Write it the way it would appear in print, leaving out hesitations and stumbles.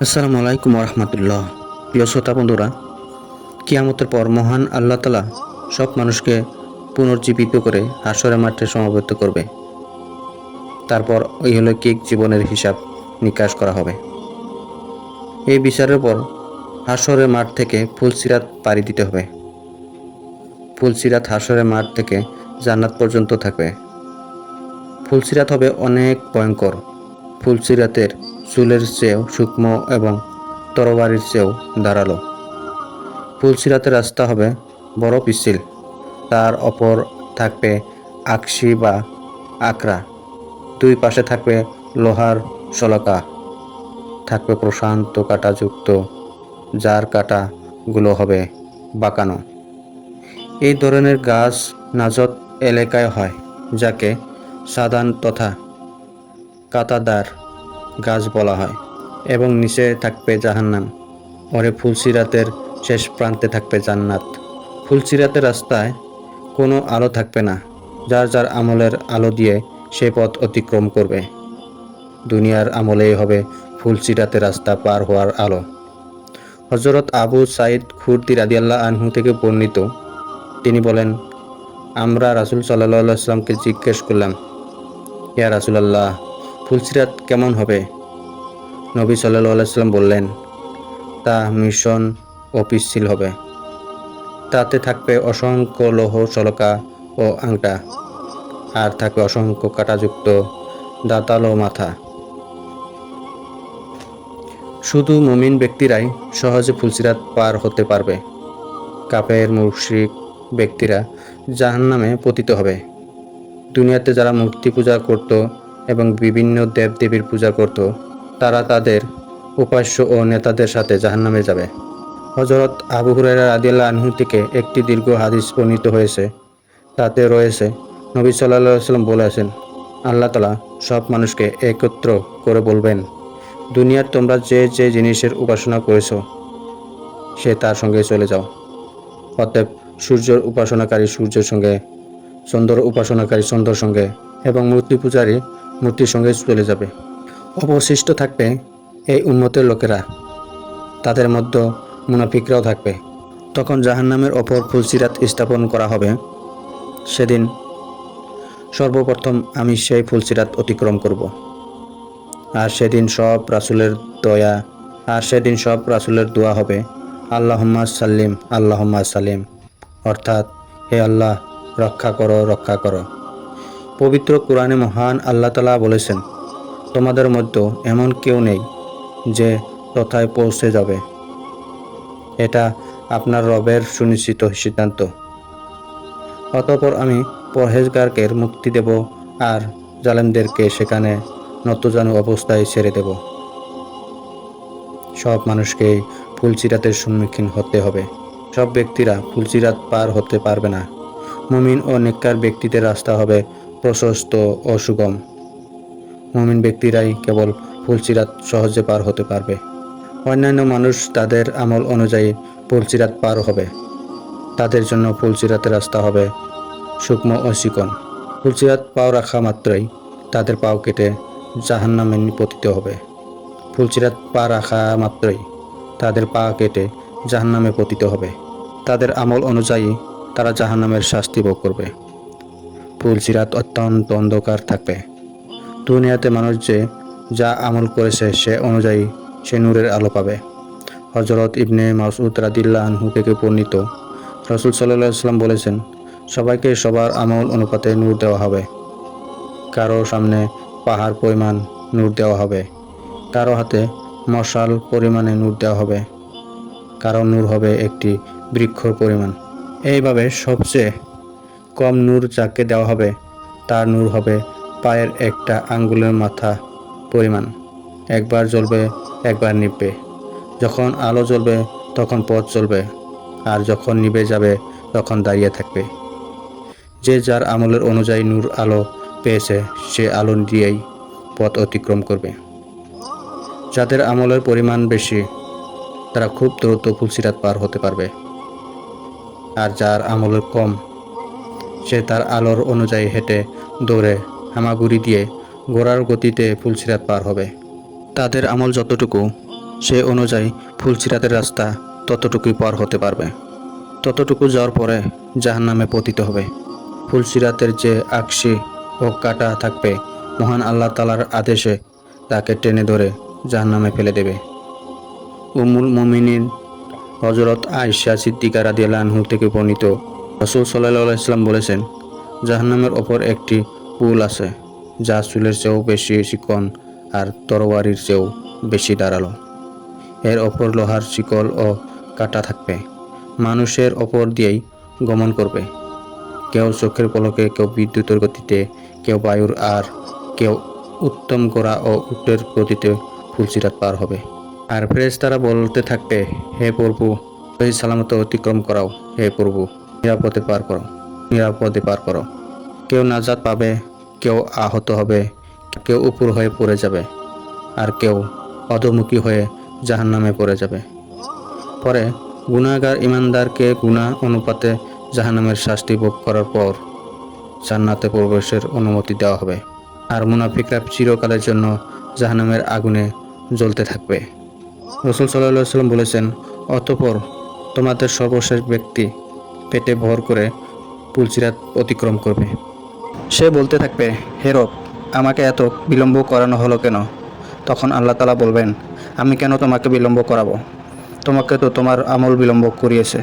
আসসালামু আলাইকুম রহমতুল্লাহ। প্রিয় শ্রোতা বন্ধুরা, কিয়ামতের পর মহান আল্লাহ তাআলা সব মানুষকে পুনর্জীবিত করে হাশরের মাঠে সমবেত করবে। তারপর ইহলৌকিক জীবনের হিসাব নিকাশ করা হবে। এই বিচারের পর হাশরের মাঠ থেকে ফুলসিরাত পাড়ি দিতে হবে। ফুলসিরাত হাশরের মাঠ থেকে জান্নাত পর্যন্ত থাকবে। ফুলসিরাত হবে অনেক ভয়ঙ্কর। ফুলসিরাতের চুলের চেয়েও সূক্ষ্ম এবং তরবারির চেয়েও ধারালো। ফুলসিরাতের রাস্তা হবে বড় পিচ্ছিল। তার ওপর থাকবে আকশি বা আকরা। দুই পাশে থাকবে লোহার শলাকা। থাকবে প্রশান্ত কাঁটাযুক্ত, যার কাঁটাগুলো হবে বাঁকানো। এই ধরনের গাছ নাজত এলাকায় হয়, যাকে সাদান তথা কাঁটাদার গাছ বলা হয়, এবং নিচে থাকবে জাহান্নাম। পরে ফুলসিরাতের শেষ প্রান্তে থাকবে জান্নাত। ফুলসিরাতের রাস্তায় কোনো আলো থাকবে না। যার যার আমলের আলো দিয়ে সে পথ অতিক্রম করবে। দুনিয়ার আমলেই হবে ফুলসিরাতের রাস্তা পার হওয়ার আলো। হযরত আবু সাঈদ খুরদি রাদিয়াল্লাহু আনহু থেকে বর্ণিত, তিনি বলেন, আমরা রাসূল সাল্লাল্লাহু আলাইহি ওয়াসাল্লামকে জিজ্ঞেস করলাম, ইয়া রাসূলুল্লাহ, ফুলসিরাত কেমন হবে? নবী সাল্লাল্লাহু আলাইহি ওয়াসাল্লাম বললেন, তা মিশন ও পিচ্ছিল হবে। তাতে থাকবে অসংখ্য লৌহ শলাকা ও আংটা, আর থাকবে অসংখ্য কাঁটাযুক্ত দাঁতালো মাথা। শুধু মুমিন ব্যক্তিরাই সহজে ফুলসিরাত পার হতে পারবে। কাফের মুশরিক ব্যক্তিরা জাহান্নামে পতিত হবে। দুনিয়াতে যারা মূর্তি পূজা করত এবং বিভিন্ন দেবদেবীর পূজা করত, তারা তাদের উপাস্য ও নেতাদের সাথে জাহান্নামে যাবে। হযরত আবু হুরায়রা রাদিয়াল্লাহু আনহু থেকে একটি দীর্ঘ হাদিস বর্ণিত হয়েছে। তাতে রয়েছে, নবী সাল্লাল্লাহু আলাইহি ওয়াসাল্লাম বলেছেন, আল্লাহ তাআলা সব মানুষকে একত্র করে বলবেন, দুনিয়ার তোমরা যে যে জিনিসের উপাসনা করেছ, সে তার সঙ্গে চলে যাও। অতএব সূর্যের উপাসনাকারী সূর্যের সঙ্গে, চন্দ্র উপাসনাকারী চন্দ্রের সঙ্গে, এবং মূর্তি পূজারী মূর্তির সঙ্গে চলে যাবে। অবশিষ্ট থাকবে এই উম্মতের লোকেরা। তাদের মধ্যে মুনাফিকরাও থাকবে। তখন জাহান্নামের ওপর ফুলসিরাত স্থাপন করা হবে। সেদিন সর্বপ্রথম আমি সেই ফুলসিরাত অতিক্রম করব। আর সেদিন সব রাসূলের দোয়া হবে, আল্লাহুম্মা সাল্লিম আল্লাহুম্মা সাল্লিম, অর্থাৎ হে আল্লাহ, রক্ষা করো, রক্ষা করো। পবিত্র কোরআনে মহান আল্লাহ তাআলা বলেছেন, তোমাদের মধ্যে এমন কেউ নেই যে তথায় পৌঁছে যাবে। এটা আপনার রবের সুনিশ্চিত সিদ্ধান্ত। অতঃপর আমি পরহেজগারকে মুক্তি দেব আর জালেমদেরকে সেখানে নতজানু অবস্থায় ছেড়ে দেব। সব মানুষকে ফুলসিরাতের সম্মুখীন হতে হবে। সব ব্যক্তিরা ফুলসিরাত পার হতে পারবে না। মুমিন ও নেককার ব্যক্তিদের রাস্তা হবে প্রশস্ত ও সুগম। মুমিন ব্যক্তিরাই কেবল ফুলসিরাত সহজে পার হতে পারবে। অন্যান্য মানুষ তাদের আমল অনুযায়ী ফুলসিরাত পার হবে। তাদের জন্য ফুলসিরাতের রাস্তা হবে সূক্ষ্ম ও চিকন। ফুলসিরাত পাও রাখা মাত্রই তাদের পাও কেটে জাহান্নামে পতিত হবে। ফুলসিরাত পা রাখা মাত্রই তাদের পা কেটে জাহান্নামে পতিত হবে। তাদের আমল অনুযায়ী তারা জাহান্নামের শাস্তি ভোগ করবে। ফুলসিরাত অত্যন্ত অন্ধকার থাকবে। দুনিয়াতে মানুষ যে যা আমল করেছে সে অনুযায়ী সে নূরের আলো পাবে। হযরত ইবনে মাসউদ রাদিয়াল্লাহু আনহু থেকে বর্ণিত, রাসূল সাল্লাল্লাহু আলাইহি ওয়াসাল্লাম বলেছেন, সবাইকে সবার আমল অনুপাতে নূর দেওয়া হবে। কারো সামনে পাহাড় পরিমাণ নূর দেওয়া হবে, কারো হাতে মশাল পরিমাণে নূর দেওয়া হবে, কারো নূর হবে একটি বৃক্ষর পরিমাণ। এইভাবে সবচেয়ে কম নূর যাকে দেওয়া হবে, তার নূর হবে পায়ের একটা আঙ্গুলের মাথা পরিমাণ। একবার জ্বলবে, একবার নিভবে। যখন আলো জ্বলবে তখন পথ চলবে, আর যখন নিভে যাবে তখন দাঁড়িয়ে থাকবে। যে যার আমলের অনুযায়ী নূর আলো পেয়েছে সে আলো দিয়েই পথ অতিক্রম করবে। যাদের আমলের পরিমাণ বেশি তারা খুব দ্রুত ফুলসিরাত পার হতে পারবে, আর যার আমলের কম সে তার আলোর অনুযায়ী হেঁটে, দৌড়ে, হামাগুড়ি দিয়ে ঘোড়ার গতিতে ফুলসিরাত পার হবে। তাদের আমল যতটুকু সে অনুযায়ী ফুলসিরাতের রাস্তা ততটুকুই পার হতে পারবে। ততটুকু যাওয়ার পরে জাহান্নামে পতিত হবে। ফুলসিরাতের যে আকশি ও কাঁটা থাকবে, মহান আল্লাহ তাআলার আদেশে তাকে টেনে ধরে জাহান্নামে ফেলে দেবে। উম্মুল মুমিনিন হযরত আয়েশা সিদ্দিকা রাদিয়াল্লাহু আনহা থেকে বর্ণিত, রাসূল সাল্লাল্লাহু আলাইহি ওয়াসাল্লাম বলেছেন, জাহান্নামের ওপর একটি পুল আছে যা চুলের চেয়েও বেশি চিকন আর তরবারির চেয়েও বেশি ধারালো। এর ওপর লোহার শিকল ও কাঁটা থাকবে। মানুষের ওপর দিয়েই গমন করবে। কেউ চোখের পলকে, কেউ বিদ্যুতের গতিতে, কেউ বায়ুর, আর কেউ উত্তম ঘোড়া ও উটের গতিতে ফুলসিরাত পার হবে। আর ফেরেশতারা বলতে থাকবে, হে প্রভু, সহি সালামতে অতিক্রম করাও, হে প্রভু, নিরাপদে পার করো, নিরাপদে পার করো। কেউ নাজাত পাবে, কেউ আহত হবে, কেউ উপর হয়ে পড়ে যাবে, আর কেউ অধোমুখী হয়ে জাহান্নামে পড়ে যাবে। পরে গুনাহগার ইমানদারকে গুনাহ অনুপাতে জাহান্নামের শাস্তি ভোগ করার পর জান্নাতে প্রবেশের অনুমতি দেওয়া হবে। আর মুনাফিকরা চিরকালের জন্য জাহান্নামের আগুনে জ্বলতে থাকবে। রাসূল সাল্লাল্লাহু আলাইহি ওয়াসাল্লাম বলেছেন, অতঃপর তোমাদের সর্বশেষ ব্যক্তি পেটে ভর করে পুলসিরাত অতিক্রম করবে। সে বলতে থাকবে, হে রব, আমাকে এত বিলম্ব করানো হলো কেন? তখন আল্লাহ তাআলা বলবেন, আমি কেন তোমাকে বিলম্ব করাবো? তোমাকে তো তোমার আমল বিলম্ব করিয়েছে।